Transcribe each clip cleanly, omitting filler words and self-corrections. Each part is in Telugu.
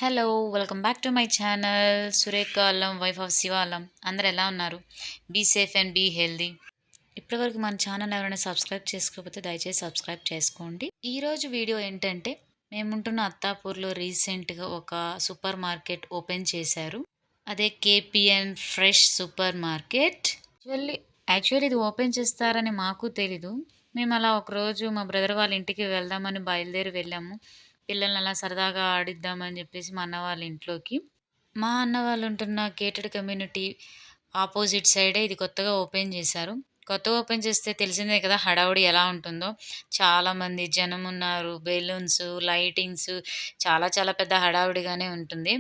Hello! Welcome back to my channel. Surekha Allam, wife of Shiva Allam. అందరూ ఎలా ఉన్నారు? Be safe and be healthy. ఇప్పటివరకు మన ఛానల్ ఎవరైనా సబ్స్క్రైబ్ చేసుకోకపోతే దయచేసి సబ్స్క్రైబ్ చేసుకోండి. ఈరోజు వీడియో ఏంటంటే, మేముంటున్న అత్తాపూర్‌లో రీసెంట్‌గా ఒక సూపర్ మార్కెట్ ఓపెన్ చేశారు. అదే KPN fresh super market. Actually ఇది ఓపెన్ చేస్తారని మాకు తెలీదు. మేమలా ఒకరోజు మా బ్రదర్ వాళ్ళ ఇంటికి వెళ్దామని బయలుదేరి వెళ్ళాము. పిల్లల్ని అలా సరదాగా ఆడిద్దామని జెప్పేసి మా అన్న వాళ్ళ ఇంట్లోకి. మా అన్న వాళ్ళు ఉంటున్న గేటెడ్ కమ్యూనిటీ ఆపోజిట్ సైడే ఇది కొత్తగా ఓపెన్ చేశారు. కొత్తగా ఓపెన్ చేస్తే తెలిసిందే కదా! హడావుడి ఎలా ఉంటుందో. చాలామంది జనమున్నారు. బెలూన్స్, లైటింగ్స్ చాలా చాలా పెద్ద హడావుడిగానే ఉంటుంది.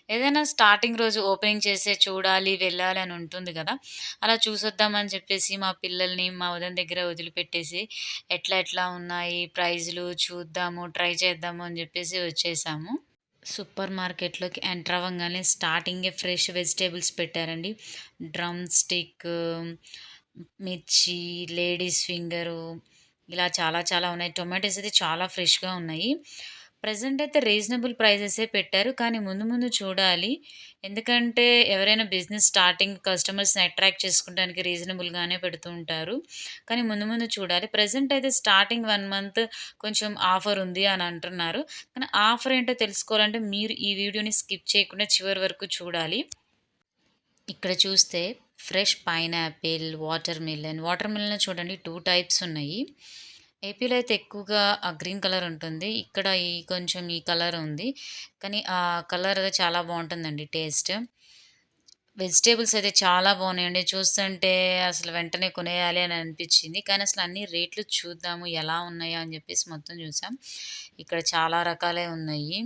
ఏదైనా స్టార్టింగ్ రోజు ఓపెనింగ్ చేసే చూడాలి, వెళ్ళాలి అని ఉంటుంది కదా! అలా చూసొద్దామని చెప్పేసి మా పిల్లల్ని మా వదిన దగ్గర వదిలిపెట్టేసి ఎట్లా ఎట్లా ఉన్నాయి ప్రైజ్‌లు చూద్దాము, ట్రై చేద్దాము అని జెప్పేసి వచ్చేసాము. సూపర్ మార్కెట్‌లోకి ఎంటర్ అవ్వంగానే స్టార్టింగే ఫ్రెష్ వెజిటబుల్స్ పెట్టారండి. డ్రమ్ స్టిక్, మిర్చి, లేడీస్ ఫింగరు ఇలా చాలా చాలా ఉన్నాయి. టొమాటోస్ అయితే చాలా ఫ్రెష్‌గా ఉన్నాయి. ప్రెజెంట్ అయితే రీజనబుల్ ప్రైజెసే పెట్టారు. కానీ ముందు ముందు చూడాలి. ఎందుకంటే ఎవరైనా బిజినెస్ స్టార్టింగ్ కస్టమర్స్‌ని అట్రాక్ట్ చేసుకోవడానికి రీజనబుల్‌గానే పెడుతూ ఉంటారు. కానీ ముందు ముందు చూడాలి. ప్రెజెంట్ అయితే స్టార్టింగ్ 1 మంత్ కొంచెం ఆఫర్ ఉంది అని అంటున్నారు. కానీ ఆఫర్ ఏంటో తెలుసుకోవాలంటే మీరు ఈ వీడియోని స్కిప్ చేయకుండా చివరి వరకు చూడాలి. ఇక్కడ చూస్తే ఫ్రెష్ పైనాపిల్, వాటర్ మిలన్ చూడండి 2 టైప్స్ ఉన్నాయి. ఏపీలో అయితే ఎక్కువగా గ్రీన్ కలర్ ఉంటుంది. ఇక్కడ కొంచెం ఈ కలర్ ఉంది. కానీ ఆ కలర్ చాలా బావుంటుందండి టేస్ట్. వెజిటబుల్స్ అయితే చాలా బాగున్నాయండి. చూస్తుంటే అసలు వెంటనే కొనేయాలి అని అనిపించింది. కానీ అసలు అన్ని రేట్లు చూద్దాము ఎలా ఉన్నాయా అని చెప్పేసి మొత్తం చూసాం. ఇక్కడ చాలా రకాలే ఉన్నాయి.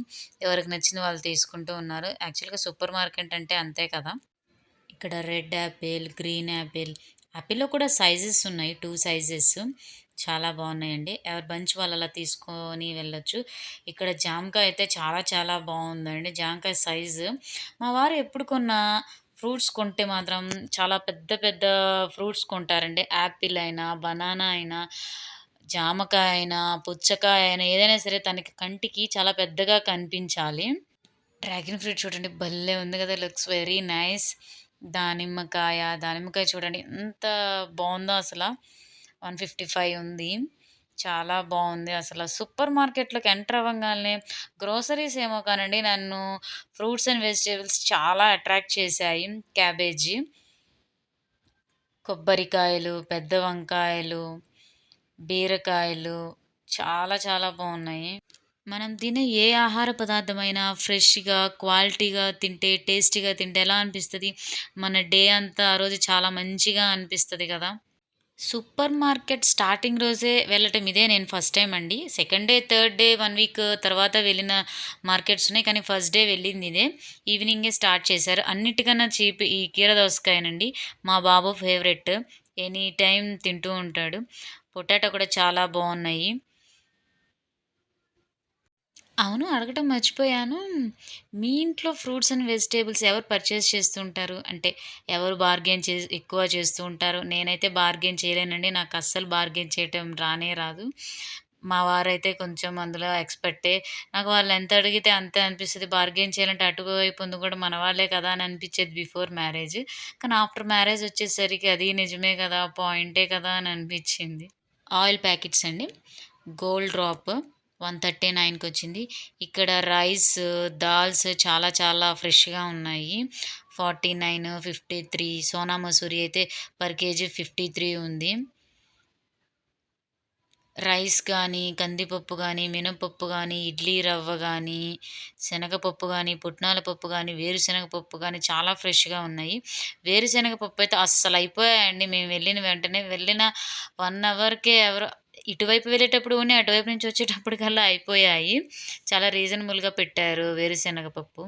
ఎవరికి నచ్చింది వాళ్ళు తీసుకుంటూ ఉన్నారు. యాక్చువల్‌గా సూపర్ మార్కెట్ అంటే అంతే కదా! ఇక్కడ రెడ్ యాపిల్, గ్రీన్ యాపిల్, యాపిల్‌లో కూడా సైజెస్ ఉన్నాయి. 2 సైజెస్ చాలా బాగున్నాయండి. ఎవరి బంచ్ వాళ్ళు అలా తీసుకొని వెళ్ళొచ్చు. ఇక్కడ జామకాయ అయితే చాలా చాలా బాగుందండి. జామకాయ సైజు మా వారు ఎప్పుడు కొన్నా ఫ్రూట్స్ కొంటే మాత్రం చాలా పెద్ద పెద్ద ఫ్రూట్స్ కొంటారండి. యాపిల్ అయినా, బనానా అయినా, జామకాయ అయినా, పుచ్చకాయ అయినా ఏదైనా సరే తనకి కంటికి చాలా పెద్దగా కనిపించాలి. డ్రాగన్ ఫ్రూట్ చూడండి భలే ఉంది కదా! Looks very nice. దానిమ్మకాయ చూడండి ఎంత బావుందో అసల. 155 ఉంది. చాలా బావుంది అసల. సూపర్ మార్కెట్‌లోకి ఎంటర్ అవ్వంగాల్నే గ్రోసరీస్ ఏమో కానండి నన్ను ఫ్రూట్స్ అండ్ వెజిటబుల్స్ చాలా అట్రాక్ట్ చేశాయి. క్యాబేజీ, కొబ్బరికాయలు, పెద్ద వంకాయలు, బీరకాయలు చాలా చాలా బావున్నాయి. మనం తినే ఏ ఆహార పదార్థమైనా ఫ్రెష్‌గా, క్వాలిటీగా తింటే, టేస్టీగా తింటే ఎలా అనిపిస్తది? మన డే అంతా ఆ రోజు చాలా మంచిగా అనిపిస్తది గదా! సూపర్ మార్కెట్ స్టార్టింగ్ రోజే వెళ్ళటం ఇదే నేను ఫస్ట్ టైమ్ అండి. Second day, third day, 1 week తర్వాత వెళ్ళిన మార్కెట్స్ ఉన్నాయి. కానీ ఫస్ట్ డే వెళ్ళింది ఇదే. ఈవినింగే స్టార్ట్ చేశారు. అన్నిటికన్నా చీప్ ఈ కీర దోసకాయనండి. మా బాబు ఫేవరెట్. ఎనీ టైమ్ తింటూ ఉంటాడు. పొటాటో కూడా చాలా బావున్నాయి. అవును. అడగటం మర్చిపోయాను. మీ ఇంట్లో ఫ్రూట్స్ అండ్ వెజిటబుల్స్ ఎవరు పర్చేస్ చేస్తూ ఉంటారు? అంటే ఎవరు బార్గెయిన్ ఎక్కువ చేస్తూ ఉంటారు? నేనైతే బార్గెయిన్ చేయలేనండి. నాకస్సలు బార్గెయిన్ చేయటం రానే రాదు. మా వారైతే కొంచెం అందులో ఎక్స్‌పర్టే. నాకు వాళ్ళు ఎంత అడిగితే అంతే అనిపిస్తది. బార్గెయిన్ చేయాలంటే అటువైపు ఉంది కూడా మన వాళ్ళే కదా! అని అనిపిచ్చేది బిఫోర్ మ్యారేజ్. కానీ ఆఫ్టర్ మ్యారేజ్ వచ్చేసరికి అది నిజమే కదా! పాయింటే కదా! అని అనిపిచ్చింది. ఆయిల్ ప్యాకెట్స్ అండి. గోల్డ్ డ్రాప్ 139కొచ్చింది. ఇక్కడ రైస్, దాల్స్ చాలా చాలా ఫ్రెష్‌గా ఉన్నాయి. 49, 53 సోనా మసూరి అయితే పర్ కేజీ 53 ఉంది. రైస్ గానీ, కందిపప్పు గానీ, మినపప్పు గానీ, ఇడ్లీ రవ్వ గానీ, శనగపప్పు గానీ, పుట్నాల పప్పు గానీ, వేరుశనగ పప్పు గానీ చాలా ఫ్రెష్‌గా ఉన్నాయి. వేరుశనగ పప్పయితే అస్సలయిపోయాయండి. మేము వెళ్ళిన వెంటనే వెళ్ళిన 1 అవర్‌కే ఎవరో ఇటువైపు వెళ్ళేటప్పుడు ఉన్నాయి. అటువైపు నుంచి వచ్చేటప్పటికల్లా అయిపోయాయి. చాలా రీజనబుల్‌గా పెట్టారు వేరుశనగ పప్పు.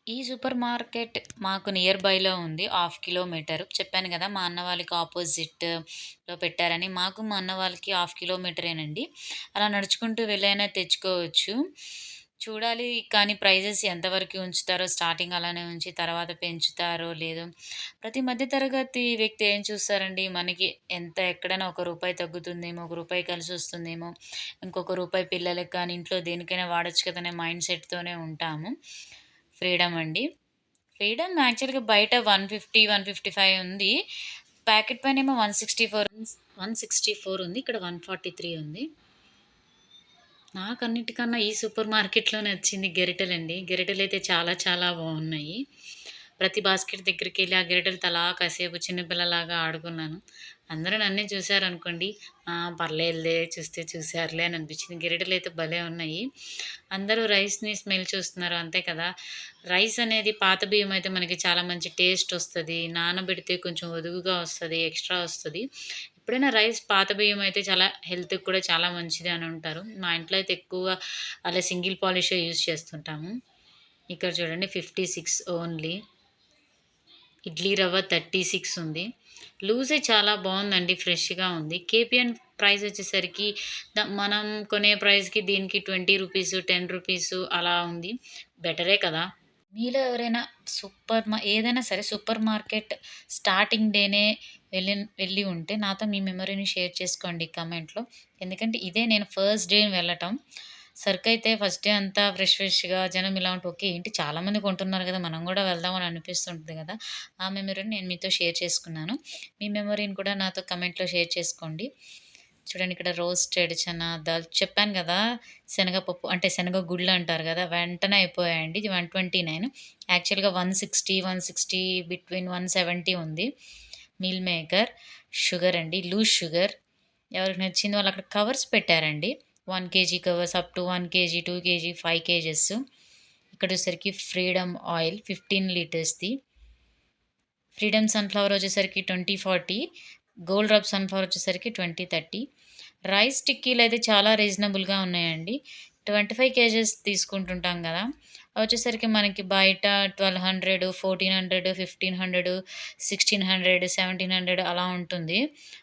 ఈ సూపర్ మార్కెట్ మాకు నియర్ బైలో ఉంది. Half kilometre. చెప్పాను గదా! మా అన్న వాళ్ళకి ఆపోజిట్‌లో పెట్టారని. మాకు మా అన్న వాళ్ళకి హాఫ్ కిలోమీటరేనండి. అలా నడుచుకుంటూ వెళ్ళైనా తెచ్చుకోవచ్చు. చూడాలి కానీ ప్రైజెస్ ఎంతవరకు ఉంచుతారో స్టార్టింగ్ అలానే ఉంచి తర్వాత పెంచుతారో లేదో. ప్రతి మధ్య తరగతి వ్యక్తి ఏం చూస్తారండి, మనకి ఎంత ఎక్కడైనా ఒక రూపాయి తగ్గుతుందేమో, ఒక రూపాయి కలిసొస్తుందేమో, ఇంకొక రూపాయి పిల్లలకి కానీ, ఇంట్లో దేనికైనా వాడొచ్చు కదా అనే మైండ్ సెట్‌తోనే ఉంటాము. ఫ్రీడమ్ అండి. ఫ్రీడమ్ యాక్చువల్‌గా బయట 150, 155 ఉంది. ప్యాకెట్ పైనేమో 164 ఉంది. ఇక్కడ 143 ఉంది. నాకన్నిటికన్నా ఈ సూపర్ మార్కెట్‌లో నచ్చింది గరిటెలండి. గరిటెలైతే చాలా చాలా బావున్నాయి. ప్రతి బాస్కెట్ దగ్గరికెళ్ళి ఆ గరిటెలతో అలా కాసేపు చిన్న పిల్లలాగా ఆడుకున్నాను. అందరూ నన్నే చూసారనుకోండి, ఆ! పర్లేదులే చూస్తే చూసారులే అని అనిపించింది. గరిటెలైతే భలే ఉన్నాయి. అందరూ రైస్‌ని స్మెల్ చూస్తున్నారు అంతే కదా! రైస్ అనేది పాత బియ్యం అయితే మనకి చాలా మంచి టేస్ట్ వస్తది. నానబెడితే కొంచెం ఒదుగుగా వస్తది. ఎక్స్‌ట్రా వస్తది. ఎప్పుడైనా రైస్ పాత బియ్యం అయితే చాలా హెల్త్‌కి కూడా చాలా మంచిది అని అంటారు. మా ఇంట్లో అయితే ఎక్కువగా అలా సింగిల్ పాలిషే యూజ్ చేస్తుంటాము. ఇక్కడ చూడండి 56 ఓన్లీ. ఇడ్లీ రవ్వ 36 ఉంది. లూజే చాలా బావుందండి. ఫ్రెష్‌గా ఉంది. కేపీఎన్ ప్రైస్ వచ్చేసరికి మనం కొనే ప్రైస్‌కి దీనికి 20 రూపీసు, 10 రూపీసు అలా ఉంది. బెటరే కదా! మీలో ఎవరైనా ఏదైనా సరే సూపర్ మార్కెట్ స్టార్టింగ్ డేనే వెళ్ళి ఉంటే నాతో మీ మెమరీని షేర్ చేసుకోండి కమెంట్‌లో. ఎందుకంటే ఇదే నేను ఫస్ట్ డే వెళ్ళటం. సరుకైతే ఫస్ట్ డే అంతా ఫ్రెష్‌గా జనం ఇలా ఉంటే ఓకే. ఏంటి చాలామంది కొంటున్నారు కదా! మనం గూడా వెళ్దాం అని అనిపిస్తుంటది గదా! ఆ మెమరీని నేను మీతో షేర్ చేసుకున్నాను. మీ మెమరీని కూడా నాతో కమెంట్‌లో షేర్ చేసుకోండి. చూడండి ఇక్కడ రోస్టెడ్ చనా దాల్ చెప్పాను గదా! శనగపప్పు అంటే శనగ గుళ్ళు అంటారు గదా! వెంటనే అయిపోయాయండి. ఇది 129 యాక్చువల్‌గా 160 బిట్వీన్ 170 ఉంది. మీల్ మేకర్, షుగర్ అండి. Loose sugar. ఎవరికి నచ్చింది వాళ్ళు అక్కడ కవర్స్ పెట్టారండి. 1 KG covers up to 1 KG, 2 KG, 5 KGs. ఇక్కడొచ్చేసరికి ఫ్రీడమ్ ఆయిల్ 15 లీటర్స్‌ది. ఫ్రీడమ్ సన్‌ఫ్లవర్ వచ్చేసరికి 20, 40. గోల్డ్ రబ్ సన్‌ఫ్లవర్ వచ్చేసరికి 20, 30. రైస్ టిక్కీలయితే చాలా రీజనబుల్‌గా ఉన్నాయండి. 25 కేజెస్ తీసుకుంటుంటాం గదా! అవొచ్చేసరికి మనకి బయట 1200, 1400, 1500, 1600, 1700 అలా ఉంటుంది.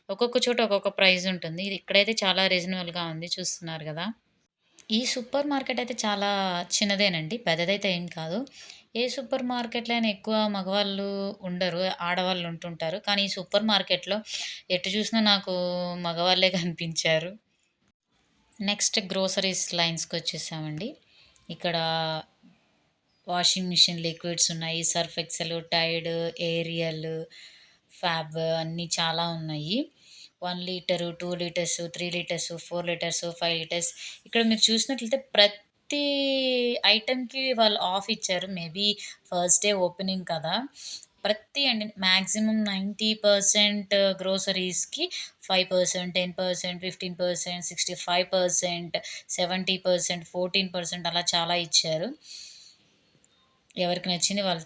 ఒక్కొక్క చోట ఒక్కొక్క ప్రైజ్ ఉంటుంది. ఇది ఇక్కడైతే చాలా రీజనబుల్‌గా ఉంది చూస్తున్నారు గదా! ఈ సూపర్ మార్కెట్ అయితే చాలా చిన్నదేనండి. పెద్దదైతే ఏం కాదు. ఏ సూపర్ మార్కెట్‌లో అయినా ఎక్కువ మగవాళ్ళు ఉండరు. ఆడవాళ్ళు ఉంటుంటారు. కానీ ఈ సూపర్ మార్కెట్‌లో ఎటు చూసినా నాకు మగవాళ్ళే కనిపించారు. నెక్స్ట్ గ్రోసరీస్ లైన్స్‌కొచ్చేసామండి. ఇక్కడ వాషింగ్ మిషన్ లిక్విడ్స్ ఉన్నాయి. Surf Excel, Tide, Ariel, Fab అన్నీ చాలా ఉన్నాయి. 1 litre, 2 litres, 3 litres, 4 litres, 5 litres. ఇక్కడ మీరు చూసినట్లయితే ప్రతి ఐటెమ్‌కి వాళ్ళు ఆఫ్ ఇచ్చారు. మేబీ ఫస్ట్ డే ఓపెనింగ్ కదా! ప్రతి అండి మాక్సిమం 90% గ్రోసరీస్‌కి 5%, 10%, 15%, 65%, 70%, 14% అలా చాలా ఇచ్చారు. ఎవరికి నచ్చింది వాళ్ళు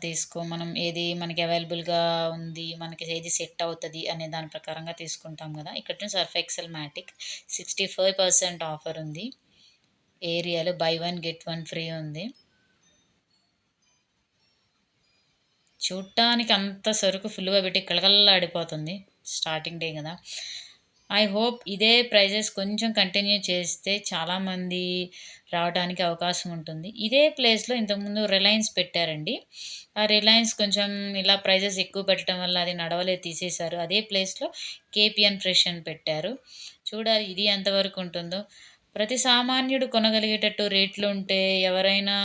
మనం ఏది మనకి అవైలబుల్‌గా ఉంది, మనకి ఏది సెట్ అవుతది అనే దాని ప్రకారంగా తీసుకుంటాం గదా! ఇక్కడ సర్ఫ్ ఎక్సెల్ మాటిక్ 65% ఆఫర్ ఉంది. ఏరియాలో బై 1 గెట్ 1 ఫ్రీ ఉంది. చూడటానికి అంత సరుకు ఫుల్‌గా పెట్టి కళకళలాడిపోతుంది. స్టార్టింగ్ డే గదా! ఐ హోప్ ఇదే ప్రైజెస్ కొంచెం కంటిన్యూ చేస్తే చాలామంది రావడానికి అవకాశం ఉంటుంది. ఇదే ప్లేస్‌లో ఇంతకుముందు రిలయన్స్ పెట్టారండి. ఆ రిలయన్స్ కొంచెం ఇలా ప్రైజెస్ ఎక్కువ పెట్టడం వల్ల అది నడవలేదు తీసేశారు. అదే ప్లేస్‌లో కేపీఎన్ ఫ్రెష్ అని పెట్టారు. చూడాలి ఇది ఎంతవరకు ఉంటుందో. ప్రతి సామాన్యుడు కొనగలిగేటట్టు రేట్లుంటే ఎవరైనా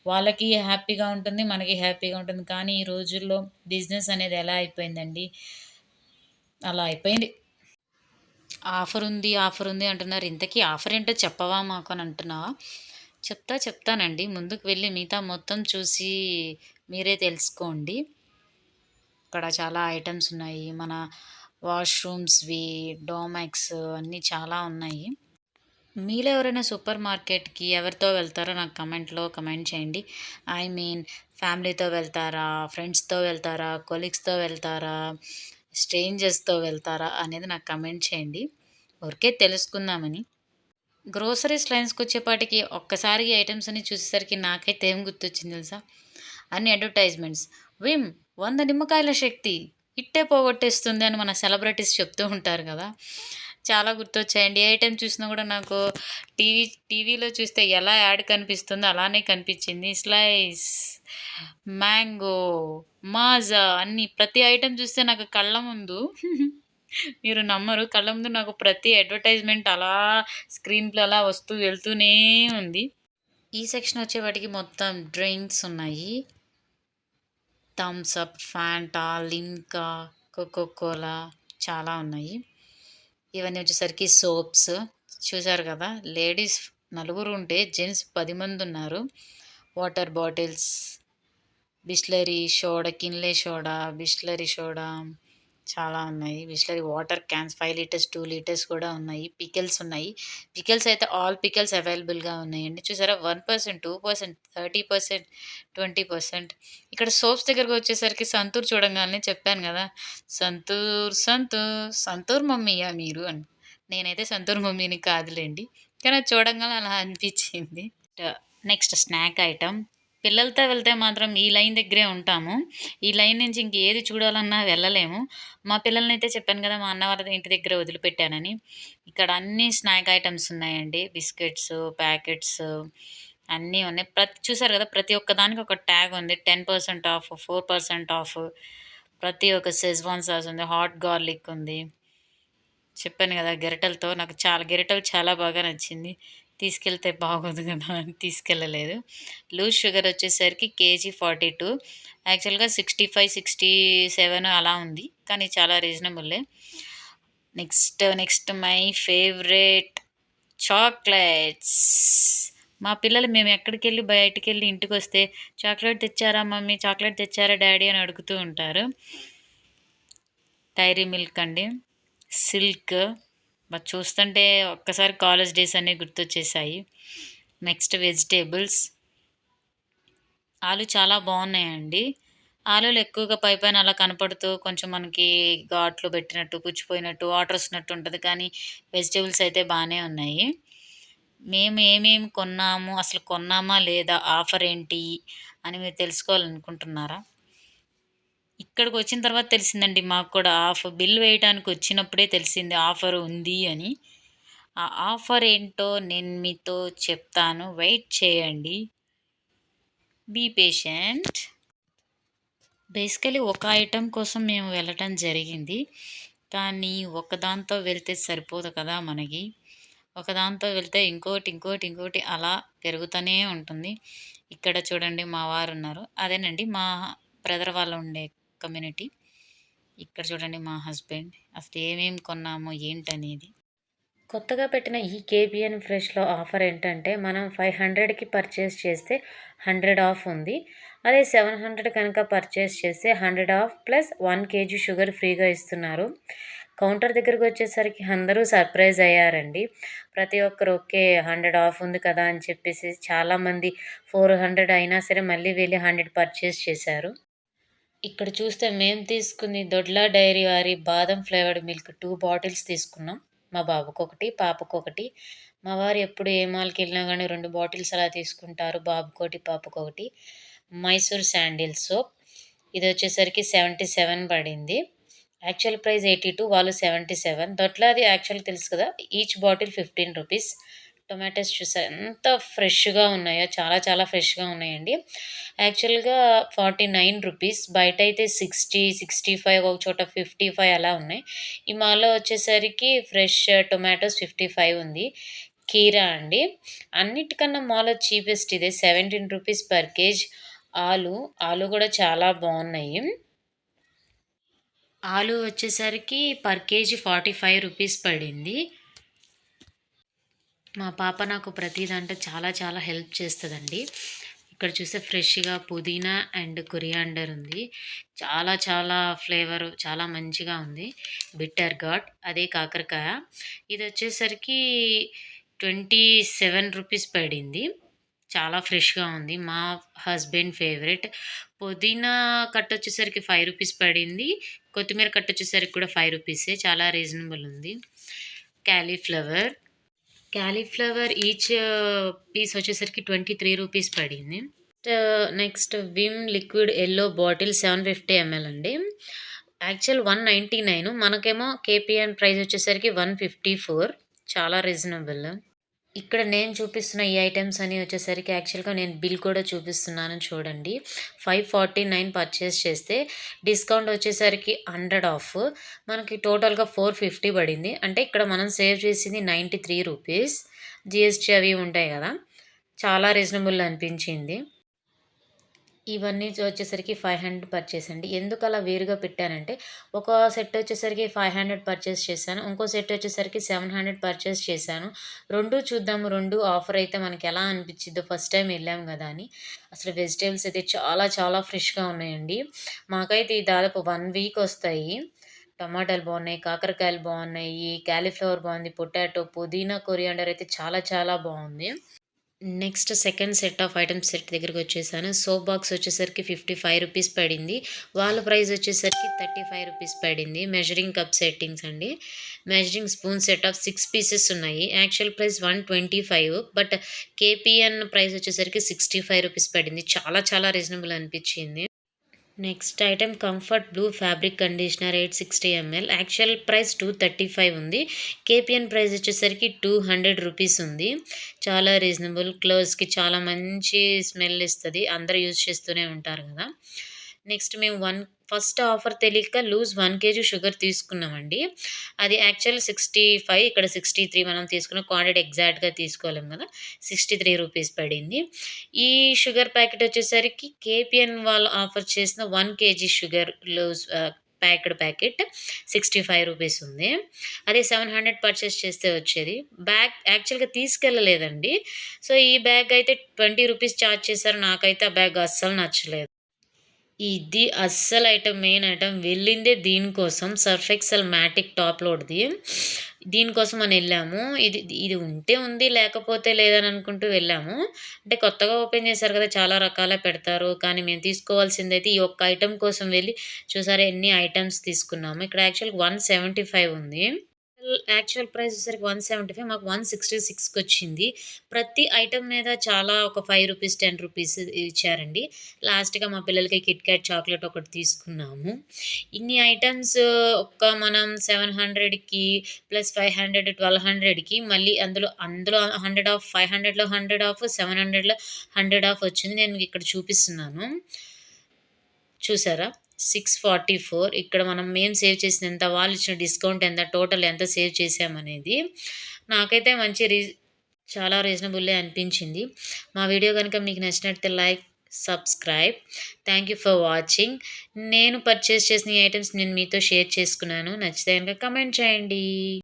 వాళ్ళకి హ్యాపీగా ఉంటుంది. మనకి హ్యాపీగా ఉంటుంది. కానీ ఈ రోజుల్లో బిజినెస్ అనేది ఎలా అయిపోయిందండి, అలా అయిపోయింది. ఆఫర్ ఉంది అంటున్నారు. ఇంతకీ ఆఫర్ ఏంటో చెప్పవా మాకు అని అంటున్నావా? చెప్తానండి. ముందుకు వెళ్ళి మిగతా మొత్తం చూసి మీరే తెలుసుకోండి. ఇక్కడ చాలా ఐటెమ్స్ ఉన్నాయి. మన వాష్‌రూమ్స్‌వి, డోమెక్స్ అన్నీ చాలా ఉన్నాయి. మీలో ఎవరైనా సూపర్ మార్కెట్‌కి ఎవరితో వెళ్తారో నాకు కమెంట్ చేయండి. ఐ మీన్ ఫ్యామిలీతో వెళ్తారా? ఫ్రెండ్స్‌తో వెళ్తారా? కొలీగ్స్‌తో వెళ్తారా? స్ట్రేంజర్స్‌తో వెళ్తారా? అనేది నాకు కమెంట్ చేయండి. ఊరికే తెలుసుకుందామని. గ్రోసరీస్ లైన్స్‌కొచ్చేపాటికి ఒక్కసారి ఈ ఐటెమ్స్ అన్నీ చూసేసరికి నాకైతే ఏం గుర్తొచ్చింది తెలుసా? అన్ని అడ్వర్టైజ్‌మెంట్స్. విమ్ 100 నిమ్మకాయల శక్తి ఇట్టే పోగొట్టేస్తుంది అని మన సెలబ్రిటీస్ చెప్తూ ఉంటారు కదా! చాలా గుర్తొచ్చాయండి. ఏ ఐటెమ్ చూసినా గూడా నాకు టీవీలో చూస్తే ఎలా యాడ్ కనిపిస్తుందో అలానే కనిపిచ్చింది. స్లైస్, మ్యాంగో, మాజా అన్నీ ప్రతి ఐటెమ్ చూస్తే నాకు కళ్ళ ముందు మీరు నమ్మరు. కళ్ళ ముందు నాకు ప్రతి అడ్వర్‌టైజ్‌మెంట్ అలా స్క్రీన్‌లో అలా వస్తూ వెళ్తూనే ఉంది. ఈ సెక్షన్ వచ్చేవాటికి మొత్తం డ్రింక్స్ ఉన్నాయి. Thums Up, Fanta, Limca, Coca Cola చాలా ఉన్నాయి. ఇవన్నీ వచ్చేసరికి సోప్స్. చూసారు కదా! లేడీస్ నలుగురు ఉంటే జెంట్స్ 10 మందున్నారు. Water bottles, Bisleri soda, Kinley soda, Bisleri soda చాలా ఉన్నాయి. Bisleri water cans 5 litres, 2 litres కూడా ఉన్నాయి. పికిల్స్ ఉన్నాయి. పికిల్స్ అయితే ఆల్ పికిల్స్ అవైలబుల్‌గా ఉన్నాయండి. చూసారా 1%, 2%, 30%, 20%. ఇక్కడ సోప్స్ దగ్గరకొచ్చేసరికి సంతూర్ చూడంగానే చెప్పాను గదా! సంతూర్, సంతూర్, సంతూర్ మమ్మీయా మీరు అని. నేనైతే సంతూర్ మమ్మీని కాదులెండి. కానీ అది చూడంగానే అలా అనిపిచ్చింది. Next snack item. పిల్లలతో వెళ్తే మాత్రం ఈ లైన్ దగ్గరే ఉంటాము. ఈ లైన్ నుంచి ఇంకేది చూడాలన్నా వెళ్ళలేము. మా పిల్లలనైతే చెప్పాను కదా! మా అన్న వాళ్ళ ఇంటి దగ్గర వదిలిపెట్టానని. ఇక్కడ అన్నీ స్నాక్ ఐటెమ్స్ ఉన్నాయండి. బిస్కెట్స్, ప్యాకెట్స్ అన్నీ ఉన్నాయి. చూసారు కదా! ప్రతి ఒక్క దానికి ఒక ట్యాగ్ ఉంది. 10% ఆఫ్, 4% ఆఫ్. ప్రతి ఒక్క షెజ్వాన్ సాస్ ఉంది. హాట్ గార్లిక్ ఉంది. చెప్పాను గదా! గరిటెలతో నాకు గరిటెలు చాలా బాగా నచ్చింది. తీసుకెళ్తే బాగోదు గదా! అని తీసుకెళ్ళలేదు. లూజ్ షుగర్ వచ్చేసరికి కేజీ 42. యాక్చువల్‌గా 65, 67 అలా ఉంది. కానీ చాలా రీజనబులే. Next my favourite chocolates. మా పిల్లలు మేము ఎక్కడికెళ్ళి బయటికెళ్ళి ఇంటికొస్తే చాక్లెట్ తెచ్చారా మమ్మీ? చాక్లెట్ తెచ్చారా డ్యాడీ? అని అడుగుతూ ఉంటారు. డైరీ మిల్క్ అండి. సిల్క్ చూస్తుంటే ఒక్కసారి కాలేజ్ డేస్ అన్నీ గుర్తొచ్చేసాయి. Next vegetables. ఆలు చాలా బాగున్నాయండి. ఆలులు ఎక్కువగా పైపైన అలా కనపడుతూ కొంచెం మనకి ఘాట్లు పెట్టినట్టు, పుచ్చిపోయినట్టు, వాటర్ వస్తున్నట్టు ఉంటది. కానీ వెజిటేబుల్స్ అయితే బానే ఉన్నాయి. మేము ఏమేమి కొన్నాము, అసలు కొన్నామా లేదా, ఆఫర్ ఏంటి అని మీరు తెలుసుకోవాలనుకుంటున్నారా? ఇక్కడికొచ్చిన తర్వాత తెలిసిందండి మాకు కూడా. బిల్ వేయటానికి వచ్చినప్పుడే తెలిసింది ఆఫర్ ఉంది అని. ఆ ఆఫర్ ఏంటో నేను మీతో చెప్తాను. వెయిట్ చేయండి. Be patient. బేసికలీ ఒక ఐటెమ్ కోసం మేము వెళ్ళటం జరిగింది. కానీ ఒకదాంతో వెళ్తే సరిపోదు కదా మనకి. ఒకదాంతో వెళ్తే ఇంకోటి, ఇంకోటి, ఇంకోటి అలా పెరుగుతూనే ఉంటుంది. ఇక్కడ చూడండి మా వారున్నారు. అదేనండి మా బ్రదర్ వాళ్ళు ఉండే కమ్యూనిటీ. ఇక్కడ చూడండి మా హస్బెండ్. అసలు ఏమేమి కొన్నాము ఏంటనేది. కొత్తగా పెట్టిన ఈ కేబిఎన్ ఫ్రెష్‌లో ఆఫర్ ఏంటంటే, మనం 500కి పర్చేస్ చేస్తే 100 ఆఫ్ ఉంది. అదే 700 కనుక పర్చేస్ చేస్తే 100 ఆఫ్ ప్లస్ 1 కేజీ షుగర్ ఫ్రీగా ఇస్తున్నారు. కౌంటర్ దగ్గరకొచ్చేసరికి అందరూ సర్ప్రైజ్ అయ్యారండి. ప్రతి ఒక్కరు ఓకే 100 ఆఫ్ ఉంది కదా అని చెప్పేసి చాలామంది 400 అయినా సరే మళ్ళీ వెళ్ళి 100 పర్చేస్ చేశారు. ఇక్కడ చూస్తే మేము తీసుకుంది దొడ్లా డైరీ వారి బాదం ఫ్లేవర్డ్ మిల్క్ 2 బాటిల్స్ తీసుకున్నాం. మా బాబుకొకటి, పాపకొకటి. మా వారు ఎప్పుడు ఏ మాల్‌కెళ్ళినా గానీ 2 బాటిల్స్ అలా తీసుకుంటారు. బాబుకోటి, పాపకొకటి. Mysore sandal soap. ఇదొచ్చేసరికి 77 పడింది. యాక్చువల్ ప్రైస్ 82, వాళ్ళు 77. దొడ్లాది యాక్చువల్‌గా తెలుసు కదా! Each bottle 15 rupees. టొమాటోస్ చూసారా ఎంత ఫ్రెష్‌గా ఉన్నాయో, చాలా చాలా ఫ్రెష్‌గా ఉన్నాయండి. యాక్చువల్‌గా 49 రూపీస్. బయటైతే 60, 65, ఒక చోట 55 అలా ఉన్నాయి. ఈ మాల్‌లో వచ్చేసరికి ఫ్రెష్ టొమాటోస్ 55 ఉంది. కీరా అండి. అన్నిటికన్నా మాల్‌లో చీపెస్ట్ ఇదే 17 రూపీస్ పర్ కేజ్. ఆలు గూడా చాలా బావున్నాయి. ఆలు వచ్చేసరికి పర్ కేజీ 45 రూపీస్ పడింది. మా పాప నాకు ప్రతి దాంట్లో చాలా చాలా హెల్ప్ చేస్తదండి. ఇక్కడ చూస్తే ఫ్రెష్‌గా పుదీనా అండ్ కొరియాండర్ ఉంది. చాలా చాలా ఫ్లేవరు చాలా మంచిగా ఉంది. బిట్టర్ ఘాట్. అదే కాకరకాయ. ఇదొచ్చేసరికి 27 రూపీస్ పడింది. చాలా ఫ్రెష్‌గా ఉంది. మా హస్బెండ్ ఫేవరెట్. పుదీనా కట్టొచ్చేసరికి 5 రూపీస్ పడింది. కొత్తిమీర కట్టొచ్చేసరికి కూడా 5 రూపీసే. చాలా రీజనబుల్ ఉంది. కాలీఫ్లవర్. కాలీఫ్లవర్ ఈచ్ పీస్ వచ్చేసరికి 23 రూపీస్ పడింది. Next Vim liquid yellow bottle 750 ML అండి. యాక్చువల్ 199 మనకేమో కేపీఎన్ ప్రైస్ వచ్చేసరికి 154 చాలా రీజనబుల్. ఇక్కడ నేను చూపిస్తున్న ఈ ఐటెమ్స్ అన్నీ వచ్చేసరికి యాక్చువల్‌గా నేను బిల్ కూడా చూపిస్తున్నాను చూడండి. 549 పర్చేస్ చేస్తే డిస్కౌంట్ వచ్చేసరికి 100 ఆఫ్. మనకి టోటల్‌గా 450 పడింది. అంటే ఇక్కడ మనం సేవ్ చేసింది 93 రూపీస్. జీఎస్టీ అవి ఉంటాయి గదా! చాలా రీజనబుల్ అనిపించింది. ఇవన్నీ వచ్చేసరికి 500 పర్చేస్ అండి. ఎందుకలా వేరుగా పెట్టానంటే, ఒక సెట్ వచ్చేసరికి 500 పర్చేస్ చేశాను. ఇంకో సెట్ వచ్చేసరికి 700 పర్చేస్ చేశాను. 2 చూద్దాము, 2 ఆఫర్ అయితే మనకెలా అనిపిచ్చిద్దో ఫస్ట్ టైమ్ ఎళ్ళాం గదా అని. అసలు వెజిటబుల్స్ అయితే చాలా చాలా ఫ్రెష్‌గా ఉన్నాయండి. మాకైతే ఈ దాదాపు 1 వీక్ ఒస్తాయి. టమాటాలు బావున్నాయి, కాకరకాయలు బావున్నాయి, కాలీఫ్లవర్ బావుంది, పొటాటో, పుదీనా, కొరియాండర్ అయితే చాలా చాలా బావుంది. Next second set of items set దగ్గరికొచ్చేసాను. సోప్ బాక్స్ వచ్చేసరికి 55 రూపీస్ పడింది. వాళ్ళ ప్రైస్ వచ్చేసరికి 35 రూపీస్ పడింది. మెజరింగ్ కప్ సెట్టింగ్స్ అండి. Measuring spoon set of 6 pieces ఉన్నాయి. Actual price 125 but KPN price వచ్చేసరికి 65 రూపీస్ పడింది. చాలా చాలా రీజనబుల్ అనిపిచ్చింది. Next item Comfort blue fabric conditioner 860 ML. Actual price 235 ఉంది. కేపీఎన్ ప్రైస్ వచ్చేసరికి 200 రూపీస్ ఉంది. చాలా రీజనబుల్. క్లోత్స్‌కి చాలా మంచి స్మెల్ ఇస్తది. అందరూ యూజ్ చేస్తూనే ఉంటారు గదా! నెక్స్ట్ మేము ఫస్ట్ ఆఫర్ తెలియక లూజ్ 1 కేజీ షుగర్ తీసుకున్నామండి. అది యాక్చువల్ 65 ఇక్కడ 63 మనం తీసుకున్న క్వాంటిటీ ఎగ్జాక్ట్‌గా తీసుకోలేం గదా! 63 రూపీస్ పడింది. ఈ షుగర్ ప్యాకెట్ వచ్చేసరికి కేపీఎన్ వాళ్ళు ఆఫర్ చేసిన 1 KG sugar packed packet 65 rupees ఉంది. అదే 700 పర్చేస్ చేస్తే వచ్చేది. బ్యాగ్ యాక్చువల్‌గా తీసుకెళ్ళలేదండి. సో, ఈ బ్యాగ్ అయితే 20 రూపీస్ చార్జ్ చేశారు. నాకైతే ఆ బ్యాగ్ అస్సలు నచ్చలేదు. ఇది అస్సలు ఐటెమ్ మెయిన్ ఐటెమ్. వెళ్ళిందే దీనికోసం. సర్ఫ్ ఎక్సెల్ మ్యాటిక్ టాప్ లోడ్‌ది. దీనికోసం అని ఎళ్ళాము. ఇది ఇది ఉంటే ఉంది, లేకపోతే లేదని అనుకుంటూ వెళ్ళాము. అంటే కొత్తగా ఓపెన్ చేశారు కదా! చాలా రకాలే పెడతారు. కానీ మేము తీసుకోవాల్సిందైతే ఈ ఒక్క ఐటెమ్ కోసం వెళ్ళి చూసారా ఎన్ని ఐటెమ్స్ తీసుకున్నాము. ఇక్కడ యాక్చువల్‌గా 175 ఉంది. యాక్చువల్ ప్రైస్ వచ్చేసరికి 175 మాకు 166కొచ్చింది. ప్రతి ఐటెమ్ మీద చాలా ఒక 5 రూపీస్, 10 రూపీస్ ఇచ్చారండి. లాస్ట్‌గా మా పిల్లలకి కిట్ క్యాట్ చాక్లెట్ ఒకటి తీసుకున్నాము. ఇన్ని ఐటెమ్స్ ఒక్క మనం 700కి ప్లస్ 500 1200కి మళ్ళీ అందులో 100 ఆఫ్, 500లో 100 ఆఫ్, 700లో 100 ఆఫ్ వచ్చింది. నేను ఇక్కడ చూపిస్తున్నాను. చూసారా? 644 ఇక్కడ మేము సేవ్ చేసిందెంత, వాళ్ళిచ్చిన డిస్కౌంట్ ఎంత, టోటల్ ఎంత సేవ్ చేశామనేది. నాకైతే చాలా రీజనబుల్లే అనిపించింది. మా వీడియో గనుక మీకు నచ్చినట్టయితే like, subscribe. Thank you for watching. నేను పర్చేస్ చేసిన ఈ ఐటెమ్స్ నేను మీతో షేర్ చేసుకున్నాను. నచ్చితే గనుక కామెంట్ చేయండి.